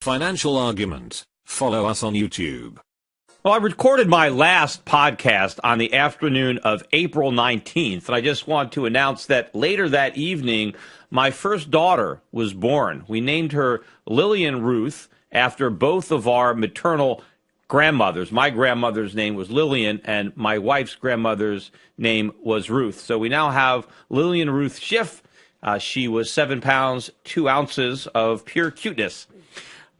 Financial Argument. Follow us on YouTube. Well, I recorded my last podcast on the afternoon of April 19th, and I just want to announce that later that evening, my first daughter was born. We named her Lillian Ruth after both of our maternal grandmothers. My grandmother's name was Lillian, and my wife's grandmother's name was Ruth. So we now have Lillian Ruth Schiff. She was 7 pounds, 2 ounces of pure cuteness.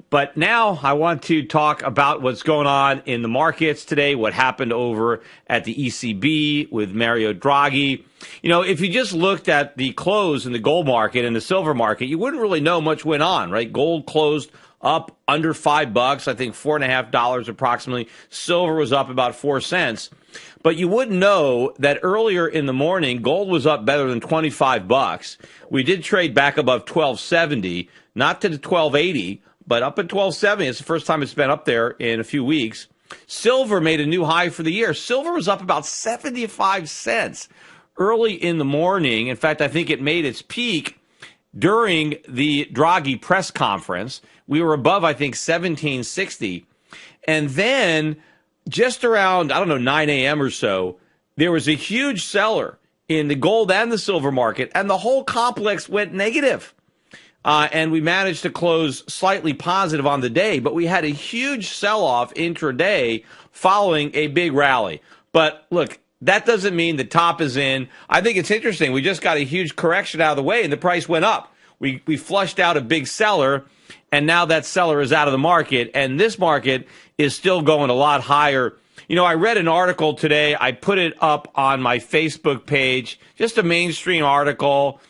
But now I want to talk about what's going on in the markets today, what happened over at the ECB with Mario Draghi. You know, if you just looked at the close in the gold market and the silver market, you wouldn't really know much went on, right? Gold closed up under $5, I think $4.50 approximately. Silver was up about 4 cents. But you wouldn't know that earlier in the morning, gold was up better than $25. We did trade back above $12.70, not to the $12.80. But up at $12.70, it's the first time it's been up there in a few weeks. Silver made a new high for the year. Silver was up about 75 cents early in the morning. In fact, I think it made its peak during the Draghi press conference. We were above, I think, 1760. And then just around, 9 a.m. or so, there was a huge seller in the gold and the silver market, and the whole complex went negative. And we managed to close slightly positive on the day, but we had a huge sell-off intraday following a big rally. But look, that doesn't mean the top is in. I think it's interesting. We just got a huge correction out of the way, and the price went up. We flushed out a big seller, and now that seller is out of the market, and this market is still going a lot higher. You know, I read an article today. I put it up on my Facebook page, just a mainstream article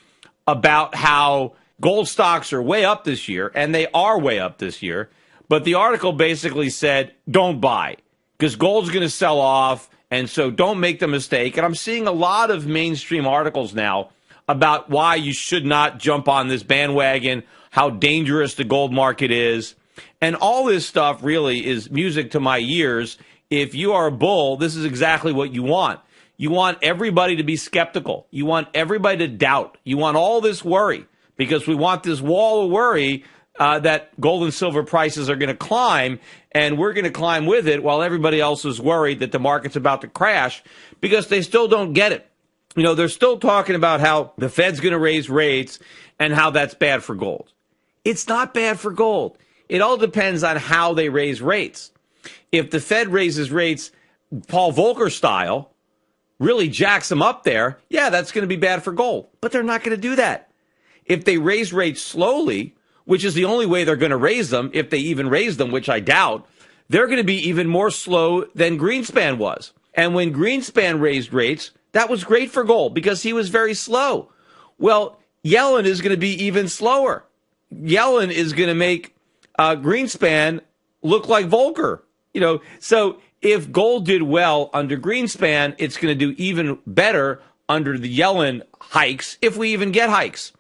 about how gold stocks are way up this year, and they are way up this year. But the article basically said, don't buy, because gold's going to sell off, and so don't make the mistake. And I'm seeing a lot of mainstream articles now about why you should not jump on this bandwagon, how dangerous the gold market is. And all this stuff really is music to my ears. If you are a bull, this is exactly what you want. You want everybody to be skeptical. You want everybody to doubt. You want all this worry, because we want this wall of worry that gold and silver prices are going to climb, and we're going to climb with it while everybody else is worried that the market's about to crash, because they still don't get it. You know, they're still talking about how the Fed's going to raise rates and how that's bad for gold. It's not bad for gold. It all depends on how they raise rates. If the Fed raises rates Paul Volcker style, really jacks them up there, yeah, that's going to be bad for gold. But they're not going to do that. If they raise rates slowly, which is the only way they're going to raise them, if they even raise them, which I doubt, they're going to be even more slow than Greenspan was. And when Greenspan raised rates, that was great for gold because he was very slow. Well, Yellen is going to be even slower. Yellen is going to make Greenspan look like Volcker. You know, so if gold did well under Greenspan, it's going to do even better under the Yellen hikes, if we even get hikes.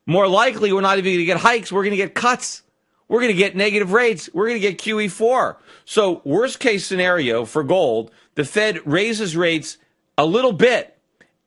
More likely, we're not even going to get hikes. We're going to get cuts. We're going to get negative rates. We're going to get QE4. So worst case scenario for gold, the Fed raises rates a little bit,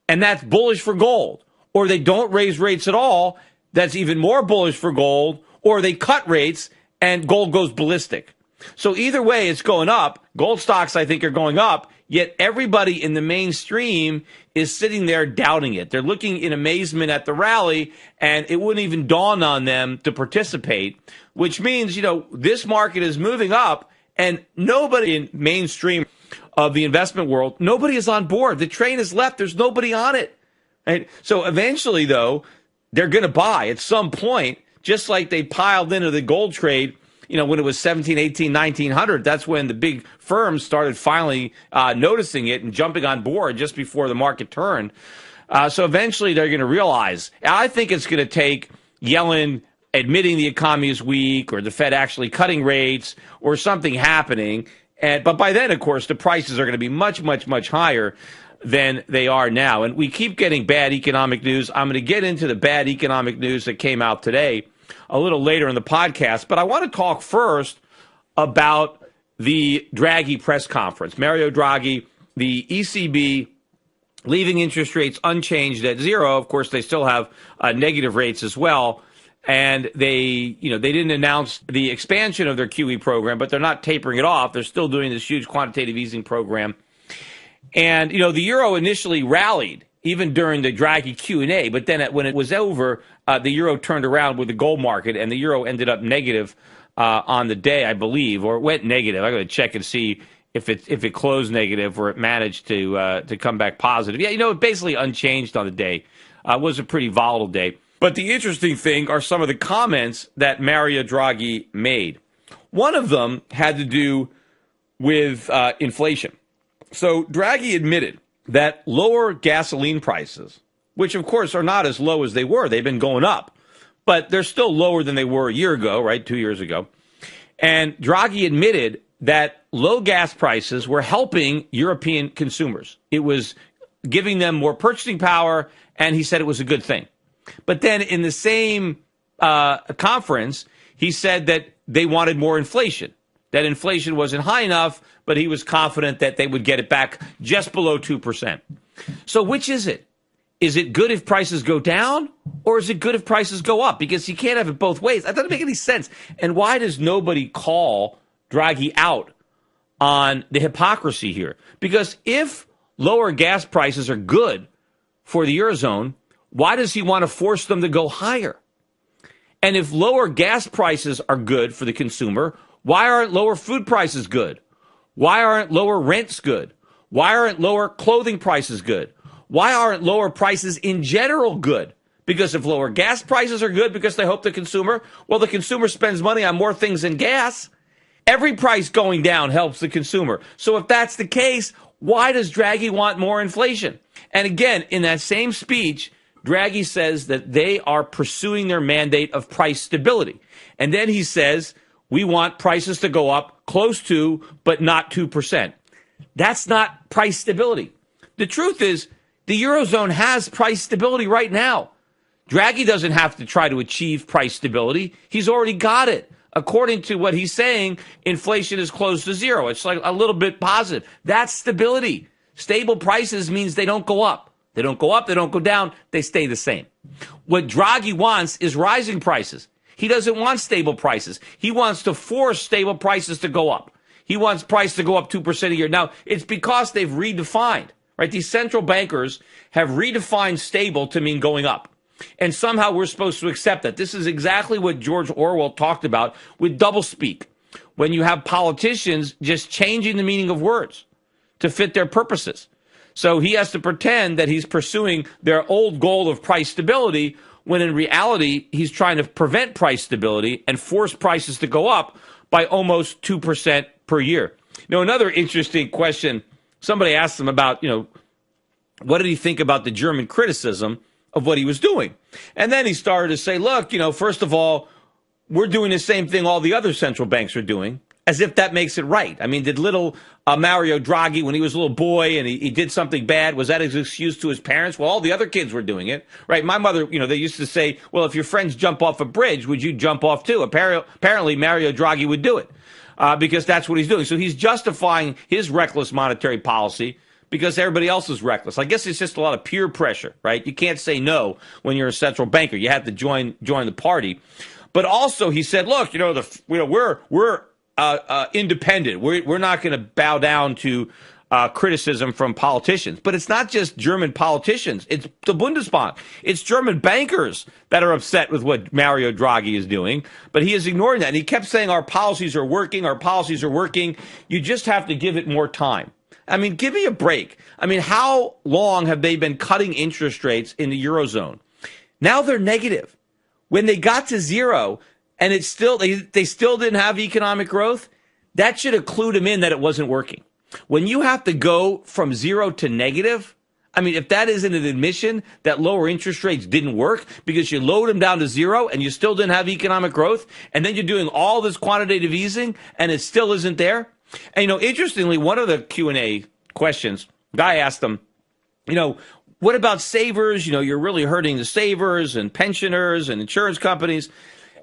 and that's bullish for gold. Or they don't raise rates at all. That's even more bullish for gold. Or they cut rates, and gold goes ballistic. So either way, it's going up. Gold stocks, I think, are going up. Yet everybody in the mainstream is sitting there doubting it. They're looking in amazement at the rally, and it wouldn't even dawn on them to participate, which means, you know, this market is moving up, and nobody in mainstream of the investment world, nobody is on board. The train has left. There's nobody on it. Right? So eventually, though, they're going to buy at some point, just like they piled into the gold trade. You know, when it was 17, 18, 1900, that's when the big firms started finally noticing it and jumping on board just before the market turned. So eventually they're going to realize. I think it's going to take Yellen admitting the economy is weak or the Fed actually cutting rates or something happening. But by then, of course, the prices are going to be much, much, much higher than they are now. And we keep getting bad economic news. I'm going to get into the bad economic news that came out today a little later in the podcast, but I want to talk first about the Draghi press conference. Mario Draghi, the ECB, leaving interest rates unchanged at zero. Of course, they still have negative rates as well. And they didn't announce the expansion of their QE program, but they're not tapering it off. They're still doing this huge quantitative easing program. And, the euro initially rallied, even during the Draghi Q&A. But then when it was over, the euro turned around with the gold market, and the euro ended up negative on the day, I believe, or it went negative. I got to check and see if it closed negative or it managed to come back positive. Yeah, basically unchanged on the day. It was a pretty volatile day. But the interesting thing are some of the comments that Mario Draghi made. One of them had to do with inflation. So Draghi admitted that lower gasoline prices, which of course are not as low as they were, they've been going up, but they're still lower than they were a year ago, right, 2 years ago. And Draghi admitted that low gas prices were helping European consumers. It was giving them more purchasing power, and he said it was a good thing. But then in the same conference, he said that they wanted more inflation, that inflation wasn't high enough, but he was confident that they would get it back just below 2%. So which is it? Is it good if prices go down, or is it good if prices go up? Because you can't have it both ways. That doesn't make any sense. And why does nobody call Draghi out on the hypocrisy here? Because if lower gas prices are good for the Eurozone, why does he want to force them to go higher? And if lower gas prices are good for the consumer, why aren't lower food prices good? Why aren't lower rents good? Why aren't lower clothing prices good? Why aren't lower prices in general good? Because if lower gas prices are good because they help the consumer, well, the consumer spends money on more things than gas. Every price going down helps the consumer. So if that's the case, why does Draghi want more inflation? And again, in that same speech, Draghi says that they are pursuing their mandate of price stability. And then he says, we want prices to go up close to, but not 2%. That's not price stability. The truth is, the Eurozone has price stability right now. Draghi doesn't have to try to achieve price stability. He's already got it. According to what he's saying, inflation is close to zero. It's like a little bit positive. That's stability. Stable prices means they don't go up. They don't go up, they don't go down, they stay the same. What Draghi wants is rising prices. He doesn't want stable prices. He wants to force stable prices to go up. He wants price to go up 2% a year. Now, it's because they've redefined, right? These central bankers have redefined stable to mean going up. And somehow we're supposed to accept that. This is exactly what George Orwell talked about with doublespeak, when you have politicians just changing the meaning of words to fit their purposes. So he has to pretend that he's pursuing their old goal of price stability, when in reality, he's trying to prevent price stability and force prices to go up by almost 2% per year. Now, another interesting question, somebody asked him about, what did he think about the German criticism of what he was doing? And then he started to say, look, first of all, we're doing the same thing all the other central banks are doing, as if that makes it right. I mean, did little Mario Draghi, when he was a little boy and he did something bad, was that his excuse to his parents? Well, all the other kids were doing it, right? My mother, they used to say, well, if your friends jump off a bridge, would you jump off too? Apparently, Mario Draghi would do it because that's what he's doing. So he's justifying his reckless monetary policy because everybody else is reckless. I guess it's just a lot of peer pressure, right? You can't say no when you're a central banker. You have to join the party. But also, he said, look, we're independent. We're not going to bow down to criticism from politicians. But it's not just German politicians. It's the Bundesbank. It's German bankers that are upset with what Mario Draghi is doing. But he is ignoring that. And he kept saying our policies are working. Our policies are working. You just have to give it more time. I mean, give me a break. I mean, how long have they been cutting interest rates in the Eurozone? Now they're negative. When they got to zero, and it's still they still didn't have economic growth, that should have clued them in that it wasn't working. When you have to go from zero to negative, I mean, if that isn't an admission that lower interest rates didn't work because you lowered them down to zero and you still didn't have economic growth, and then you're doing all this quantitative easing and it still isn't there. And, interestingly, one of the Q&A questions, guy asked them, what about savers? You're really hurting the savers and pensioners and insurance companies.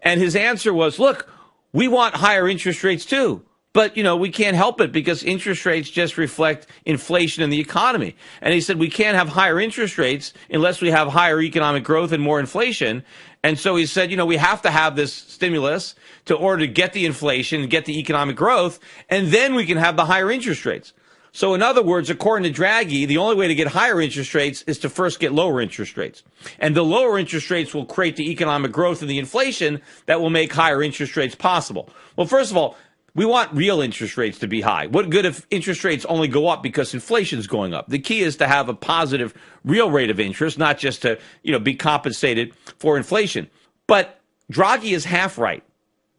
And his answer was, look, we want higher interest rates too, But, we can't help it because interest rates just reflect inflation in the economy. And he said we can't have higher interest rates unless we have higher economic growth and more inflation. And so he said, we have to have this stimulus to order to get the inflation and get the economic growth, and then we can have the higher interest rates. So in other words, according to Draghi, the only way to get higher interest rates is to first get lower interest rates. And the lower interest rates will create the economic growth and the inflation that will make higher interest rates possible. Well, first of all, we want real interest rates to be high. What good if interest rates only go up because inflation is going up? The key is to have a positive real rate of interest, not just to, be compensated for inflation. But Draghi is half right.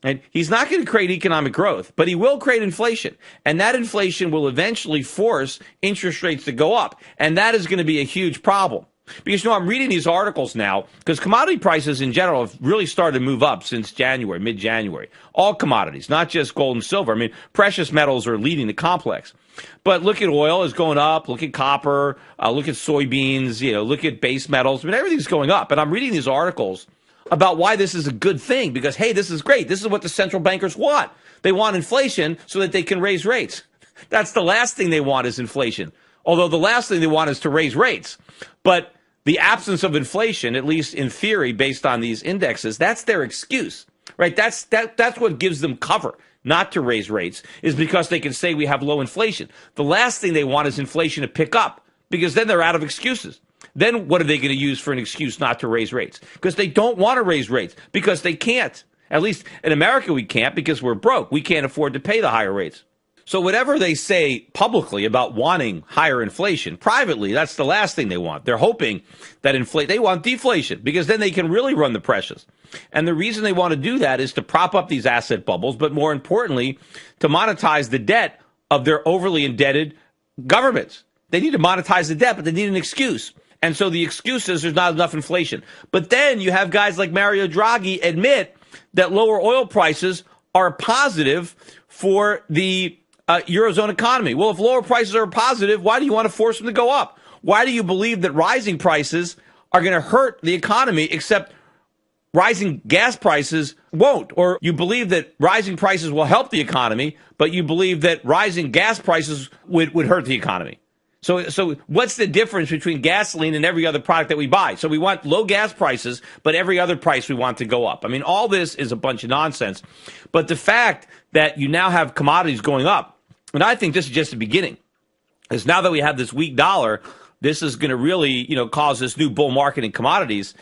And he's not going to create economic growth, but he will create inflation. And that inflation will eventually force interest rates to go up. And that is going to be a huge problem. Because, I'm reading these articles now because commodity prices in general have really started to move up since January, mid-January. All commodities, not just gold and silver. I mean, precious metals are leading the complex. But look at oil is going up. Look at copper. Look at soybeans. Look at base metals. I mean, everything's going up. And I'm reading these articles about why this is a good thing because, hey, this is great. This is what the central bankers want. They want inflation so that they can raise rates. That's the last thing they want is inflation. Although the last thing they want is to raise rates. But the absence of inflation, at least in theory, based on these indexes, that's their excuse, right? That's what gives them cover not to raise rates is because they can say we have low inflation. The last thing they want is inflation to pick up because then they're out of excuses. Then what are they going to use for an excuse not to raise rates? Because they don't want to raise rates because they can't. At least in America, we can't because we're broke. We can't afford to pay the higher rates. So whatever they say publicly about wanting higher inflation, privately, that's the last thing they want. They're hoping that they want deflation because then they can really run the presses. And the reason they want to do that is to prop up these asset bubbles, but more importantly, to monetize the debt of their overly indebted governments. They need to monetize the debt, but they need an excuse. And so the excuse is there's not enough inflation. But then you have guys like Mario Draghi admit that lower oil prices are positive for the Eurozone economy. Well, if lower prices are positive, why do you want to force them to go up? Why do you believe that rising prices are going to hurt the economy except rising gas prices won't? Or you believe that rising prices will help the economy, but you believe that rising gas prices would hurt the economy. So what's the difference between gasoline and every other product that we buy? So we want low gas prices, but every other price we want to go up. I mean, all this is a bunch of nonsense. But the fact that you now have commodities going up, and I think this is just the beginning, is now that we have this weak dollar, this is going to really, cause this new bull market in commodities.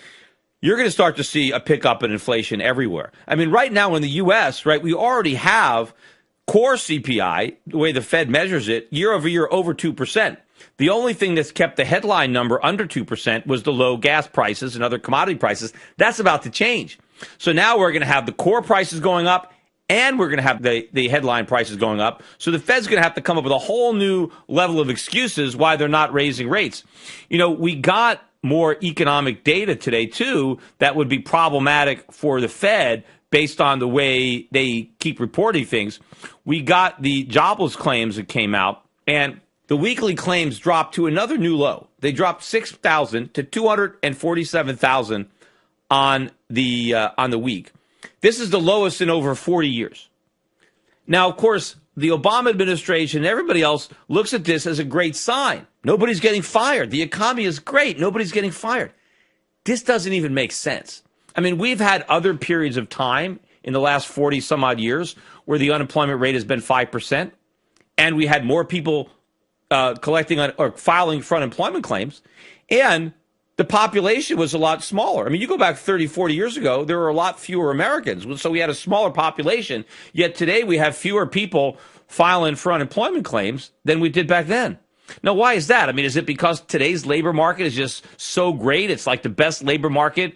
You're going to start to see a pickup in inflation everywhere. I mean, right now in the U.S., right, we already have core CPI, the way the Fed measures it, year over year over 2%. The only thing that's kept the headline number under 2% was the low gas prices and other commodity prices. That's about to change. So now we're going to have the core prices going up and we're going to have the headline prices going up. So the Fed's going to have to come up with a whole new level of excuses why they're not raising rates. We got more economic data today, too, that would be problematic for the Fed based on the way they keep reporting things. We got the jobless claims that came out, and the weekly claims dropped to another new low. They dropped 6,000 to 247,000 on the week. This is the lowest in over 40 years. Now, of course, the Obama administration and everybody else looks at this as a great sign. Nobody's getting fired. The economy is great. Nobody's getting fired. This doesn't even make sense. I mean, we've had other periods of time in the last 40 some odd years where the unemployment rate has been 5%, and we had more people collecting on or filing for unemployment claims, and the population was a lot smaller. I mean, you go back 30, 40 years ago, there were a lot fewer Americans, so we had a smaller population, yet today we have fewer people filing for unemployment claims than we did back then. Now, why is that? I mean, is it because today's labor market is just so great? It's like the best labor market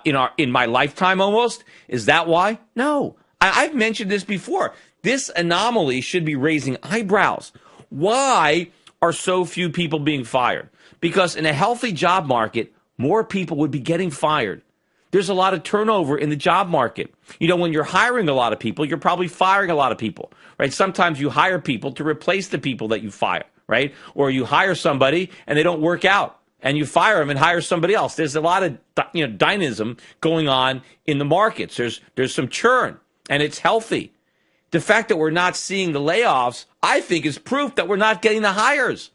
in my lifetime almost? Is that why? No. I've mentioned this before. This anomaly should be raising eyebrows. Why are so few people being fired? Because in a healthy job market, more people would be getting fired. There's a lot of turnover in the job market. When you're hiring a lot of people, you're probably firing a lot of people, right? Sometimes you hire people to replace the people that you fire, right? Or you hire somebody and they don't work out and you fire them and hire somebody else. There's a lot of dynamism going on in the markets. There's some churn and it's healthy. The fact that we're not seeing the layoffs, I think, is proof that we're not getting the hires.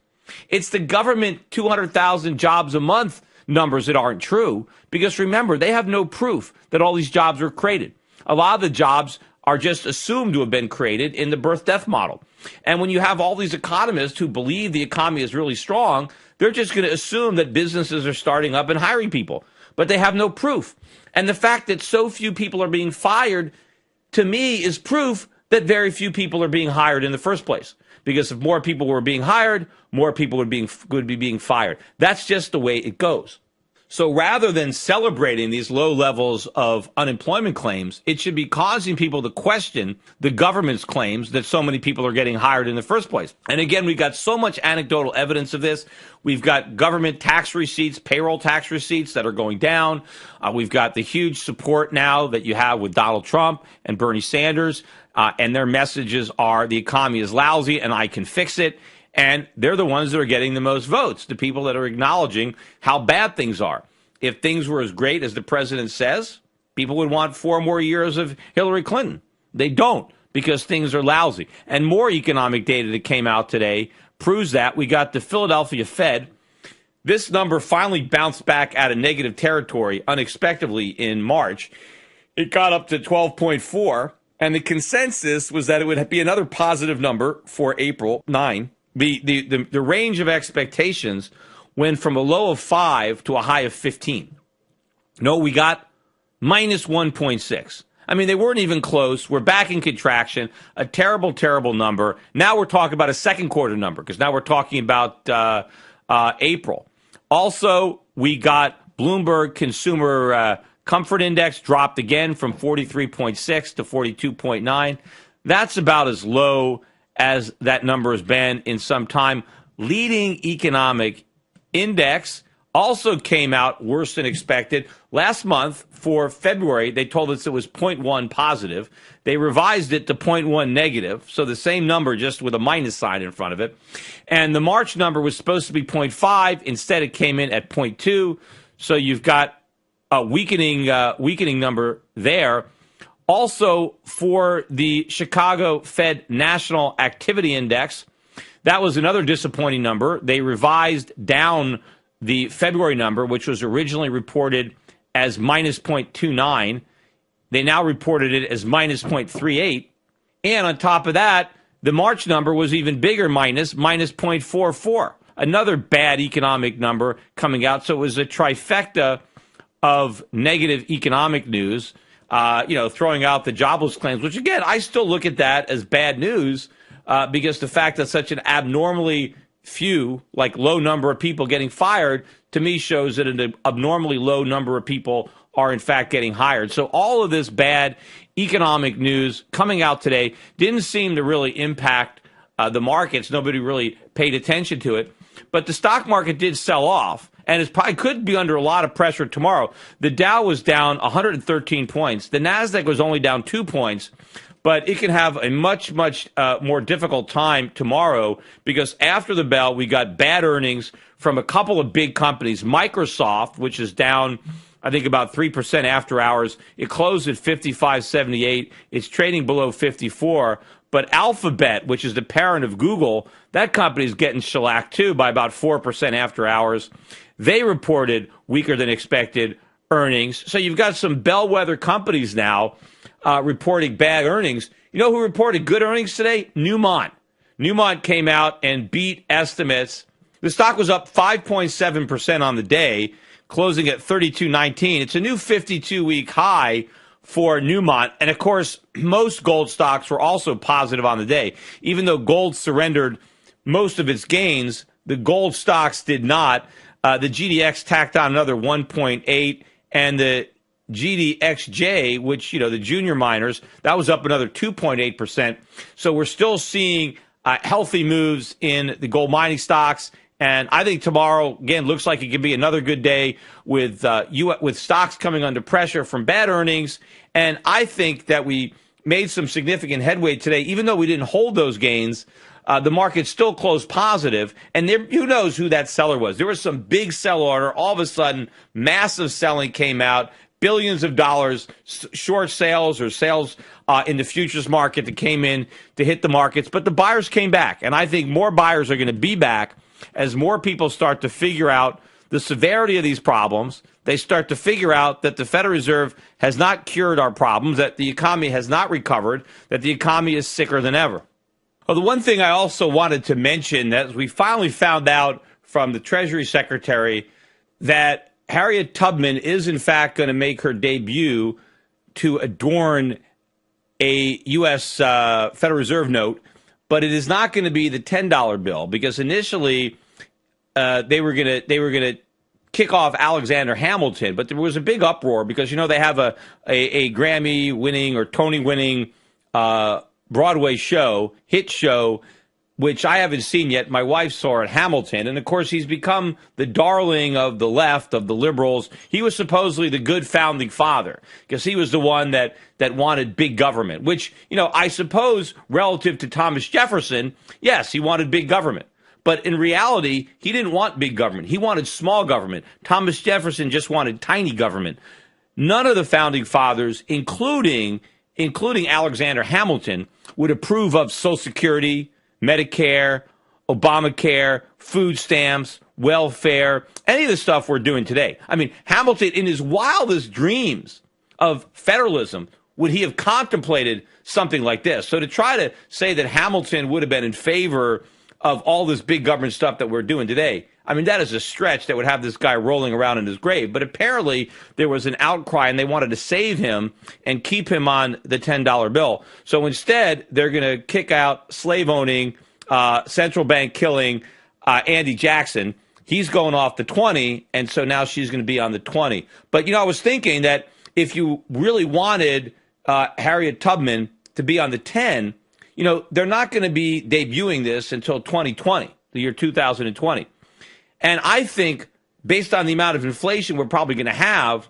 It's the government 200,000 jobs a month numbers that aren't true, because remember, they have no proof that all these jobs were created. A lot of the jobs are just assumed to have been created in the birth-death model. And when you have all these economists who believe the economy is really strong, they're just going to assume that businesses are starting up and hiring people. But they have no proof. And the fact that so few people are being fired, to me, is proof that very few people are being hired in the first place. Because if more people were being hired, more people would be being fired. That's just the way it goes. So rather than celebrating these low levels of unemployment claims, it should be causing people to question the government's claims that so many people are getting hired in the first place. And again, we've got so much anecdotal evidence of this. We've got government tax receipts, payroll tax receipts that are going down. We've got the huge support now that you have with Donald Trump and Bernie Sanders. And their messages are the economy is lousy and I can fix it. And they're the ones that are getting the most votes, the people that are acknowledging how bad things are. If things were as great as the president says, people would want 4 more years of Hillary Clinton. They don't, because things are lousy. And more economic data that came out today proves that. We got the Philadelphia Fed. This number finally bounced back out of negative territory unexpectedly in March. It got up to 12.4, and the consensus was that it would be another positive number for April 9. The range of expectations went from a low of 5 to a high of 15. No, we got minus 1.6. I mean, they weren't even close. We're back in contraction, a terrible, terrible number. Now we're talking about a second quarter number, because now we're talking about April. Also, we got Bloomberg Consumer Comfort Index dropped again from 43.6 to 42.9. That's about as low as that number has been in some time. Leading economic index also came out worse than expected. Last month, for February, they told us it was 0.1 positive. They revised it to 0.1 negative, so the same number just with a minus sign in front of it. And the March number was supposed to be 0.5. Instead, it came in at 0.2. So you've got a weakening number there. Also, for the Chicago Fed National Activity Index, that was another disappointing number. They revised down the February number, which was originally reported as minus 0.29. They now reported it as minus 0.38. And on top of that, the March number was even bigger, minus 0.44. Another bad economic number coming out. So it was a trifecta of negative economic news. Throwing out the jobless claims, which, again, I still look at that as bad news because the fact that such an abnormally few, low number of people getting fired, to me shows that an abnormally low number of people are, in fact, getting hired. So all of this bad economic news coming out today didn't seem to really impact the markets. Nobody really paid attention to it. But the stock market did sell off. And it probably could be under a lot of pressure tomorrow. The Dow was down 113 points. The Nasdaq was only down 2 points. But it can have a much, much more difficult time tomorrow, because after the bell, we got bad earnings from a couple of big companies. Microsoft, which is down, I think, about 3% after hours. It closed at 55.78. It's trading below 54. But Alphabet, which is the parent of Google, that company is getting shellacked too by about 4% after hours. They reported weaker than expected earnings. So you've got some bellwether companies now reporting bad earnings. You know who reported good earnings today? Newmont. Newmont came out and beat estimates. The stock was up 5.7% on the day, closing at 32.19. It's a new 52-week high for Newmont. And, of course, most gold stocks were also positive on the day. Even though gold surrendered most of its gains, the gold stocks did not. The GDX tacked on another 1.8, and the GDXJ, which, the junior miners, that was up another 2.8%. So we're still seeing healthy moves in the gold mining stocks. And I think tomorrow, again, looks like it could be another good day with stocks coming under pressure from bad earnings. And I think that we made some significant headway today, even though we didn't hold those gains. The market still closed positive, and who knows who that seller was. There was some big sell order. All of a sudden, massive selling came out. billions of dollars short sales or sales in the futures market that came in to hit the markets. But the buyers came back. And I think more buyers are going to be back as more people start to figure out the severity of these problems. They start to figure out that the Federal Reserve has not cured our problems, that the economy has not recovered, that the economy is sicker than ever. Well, the one thing I also wanted to mention that we finally found out from the Treasury Secretary that Harriet Tubman is, in fact, going to make her debut to adorn a U.S. Federal Reserve note, but it is not going to be the $10 bill because initially they were going to kick off Alexander Hamilton, but there was a big uproar because, you know, they have a Grammy-winning or Tony-winning Broadway show, hit show, which I haven't seen yet. My wife saw it, Hamilton. And, of course, he's become the darling of the left, of the liberals. He was supposedly the good founding father because he was the one that wanted big government, which, you know, I suppose relative to Thomas Jefferson, yes, he wanted big government. But in reality, he didn't want big government. He wanted small government. Thomas Jefferson just wanted tiny government. None of the founding fathers, including Alexander Hamilton, would approve of Social Security, Medicare, Obamacare, food stamps, welfare, any of the stuff we're doing today. I mean, Hamilton, in his wildest dreams of federalism, would he have contemplated something like this? So to try to say that Hamilton would have been in favor of all this big government stuff that we're doing today, I mean, that is a stretch that would have this guy rolling around in his grave. But apparently there was an outcry and they wanted to save him and keep him on the $10 bill. So instead, they're going to kick out slave-owning, central bank killing Andy Jackson. He's going off the 20, and so now she's going to be on the 20. But, you know, I was thinking that if you really wanted Harriet Tubman to be on the 10, you know, they're not going to be debuting this until 2020, the year 2020. And I think, based on the amount of inflation we're probably going to have,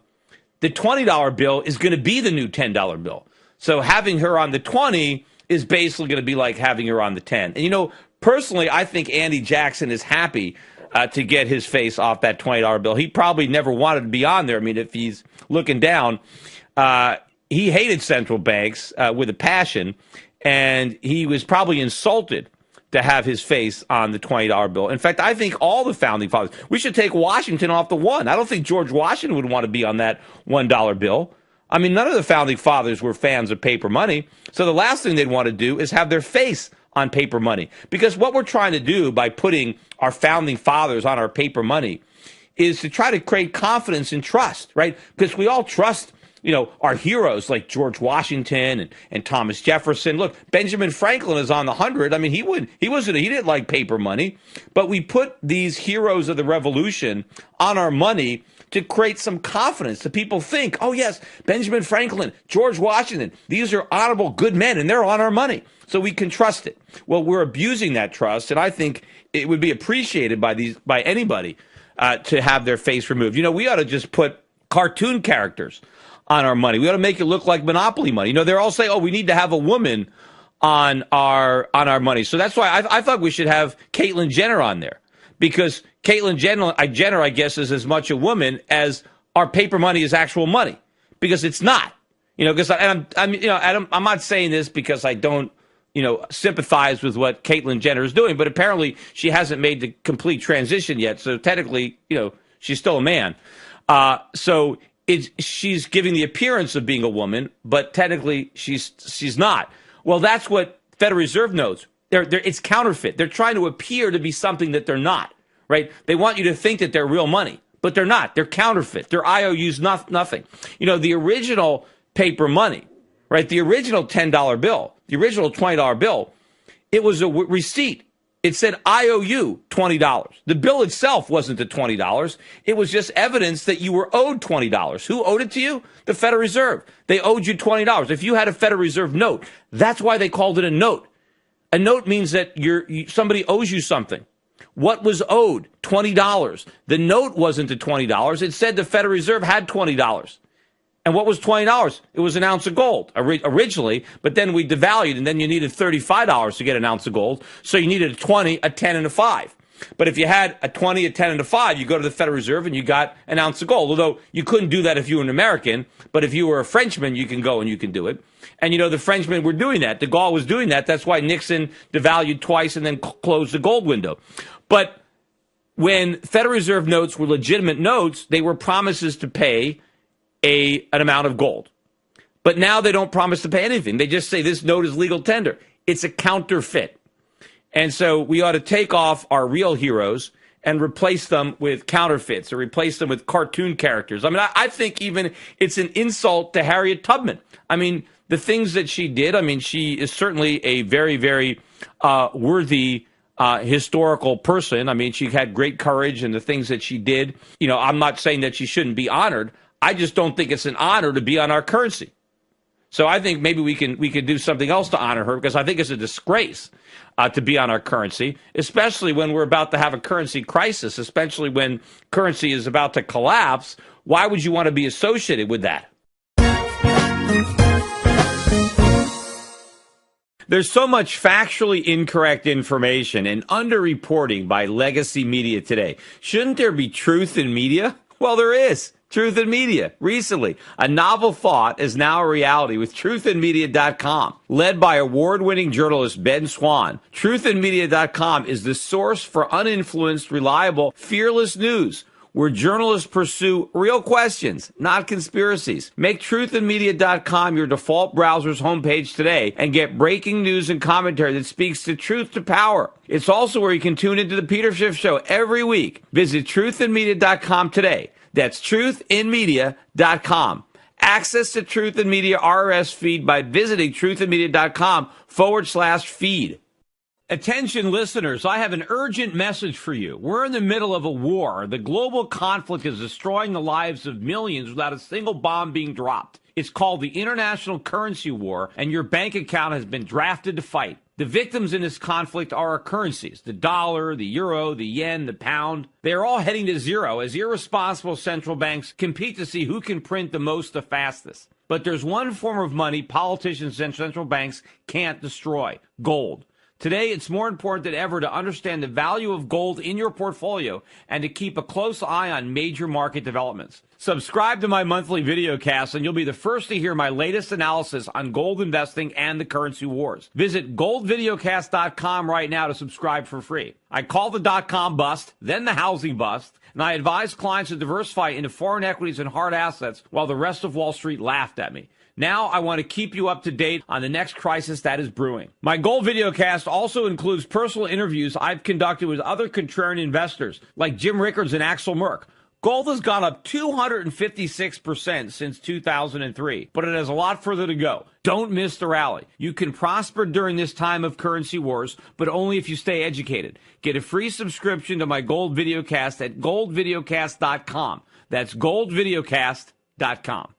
the $20 bill is going to be the new $10 bill. So having her on the 20 is basically going to be like having her on the 10. And, you know, personally, I think Andy Jackson is happy to get his face off that $20 bill. He probably never wanted to be on there. I mean, if he's looking down, he hated central banks with a passion, and he was probably insulted to have his face on the $20 bill. In fact, I think all the founding fathers, we should take Washington off the one. I don't think George Washington would want to be on that $1 bill. I mean, none of the founding fathers were fans of paper money. So the last thing they'd want to do is have their face on paper money. Because what we're trying to do by putting our founding fathers on our paper money is to try to create confidence and trust, right? Because we all trust, you know, our heroes like George Washington and Thomas Jefferson. Look, Benjamin Franklin is on the 100. I mean, he didn't like paper money, but we put these heroes of the revolution on our money to create some confidence, so people think, oh yes, Benjamin Franklin, George Washington, these are honorable, good men, and they're on our money, so we can trust it. Well, we're abusing that trust, and I think it would be appreciated by anybody to have their face removed. You know, we ought to just put cartoon characters on our money. We ought to make it look like Monopoly money. You know, they're all saying, oh, we need to have a woman on our money. So that's why I thought we should have Caitlyn Jenner on there, because Caitlyn Jenner, I guess, is as much a woman as our paper money is actual money, because it's not. You know, because I'm not saying this because I don't, you know, sympathize with what Caitlyn Jenner is doing, but apparently she hasn't made the complete transition yet. So technically, you know, she's still a man. So she's giving the appearance of being a woman, but technically she's not. Well, that's what Federal Reserve knows. It's counterfeit. They're trying to appear to be something that they're not, right? They want you to think that they're real money, but they're not. They're counterfeit. They're IOUs, nothing. You know, the original paper money, right? The original $10 bill, the original $20 bill, it was a receipt. It said IOU $20. The bill itself wasn't the $20. It was just evidence that you were owed $20. Who owed it to you? The Federal Reserve. They owed you $20. If you had a Federal Reserve note, that's why they called it a note. A note means that somebody owes you something. What was owed? $20. The note wasn't the $20. It said the Federal Reserve had $20. And what was $20? It was an ounce of gold originally, but then we devalued, and then you needed $35 to get an ounce of gold. So you needed a 20, a 10, and a 5. But if you had a 20, a 10, and a 5, you go to the Federal Reserve and you got an ounce of gold. Although you couldn't do that if you were an American, but if you were a Frenchman, you can go and you can do it. And, the Frenchmen were doing that. De Gaulle was doing that. That's why Nixon devalued twice and then closed the gold window. But when Federal Reserve notes were legitimate notes, they were promises to pay an amount of gold. But now they don't promise to pay anything. They just say this note is legal tender. It's a counterfeit. And so we ought to take off our real heroes and replace them with counterfeits or replace them with cartoon characters. I mean, I think even it's an insult to Harriet Tubman. I mean, the things that she did, I mean, she is certainly a very, very worthy historical person. I mean, she had great courage in the things that she did. I'm not saying that she shouldn't be honored. I just don't think it's an honor to be on our currency. So I think maybe we can do something else to honor her, because I think it's a disgrace to be on our currency, especially when we're about to have a currency crisis, especially when currency is about to collapse. Why would you want to be associated with that? There's so much factually incorrect information and underreporting by legacy media today. Shouldn't there be truth in media? Well, there is. Truth in Media. Recently, a novel thought is now a reality with truthinmedia.com. Led by award-winning journalist Ben Swan, truthinmedia.com is the source for uninfluenced, reliable, fearless news, where journalists pursue real questions, not conspiracies. Make truthinmedia.com your default browser's homepage today and get breaking news and commentary that speaks the truth to power. It's also where you can tune into the Peter Schiff Show every week. Visit truthinmedia.com today. That's truthinmedia.com. Access to Truth in Media RSS feed by visiting truthinmedia.com/feed. Attention listeners, I have an urgent message for you. We're in the middle of a war. The global conflict is destroying the lives of millions without a single bomb being dropped. It's called the International Currency War, and your bank account has been drafted to fight. The victims in this conflict are our currencies, the dollar, the euro, the yen, the pound. They are all heading to zero as irresponsible central banks compete to see who can print the most the fastest. But there's one form of money politicians and central banks can't destroy: gold. Today, it's more important than ever to understand the value of gold in your portfolio and to keep a close eye on major market developments. Subscribe to my monthly videocast and you'll be the first to hear my latest analysis on gold investing and the currency wars. Visit goldvideocast.com right now to subscribe for free. I call the .com bust, then the housing bust, and I advise clients to diversify into foreign equities and hard assets while the rest of Wall Street laughed at me. Now I want to keep you up to date on the next crisis that is brewing. My Gold Videocast also includes personal interviews I've conducted with other contrarian investors like Jim Rickards and Axel Merck. Gold has gone up 256% since 2003, but it has a lot further to go. Don't miss the rally. You can prosper during this time of currency wars, but only if you stay educated. Get a free subscription to my Gold Videocast at goldvideocast.com. That's goldvideocast.com.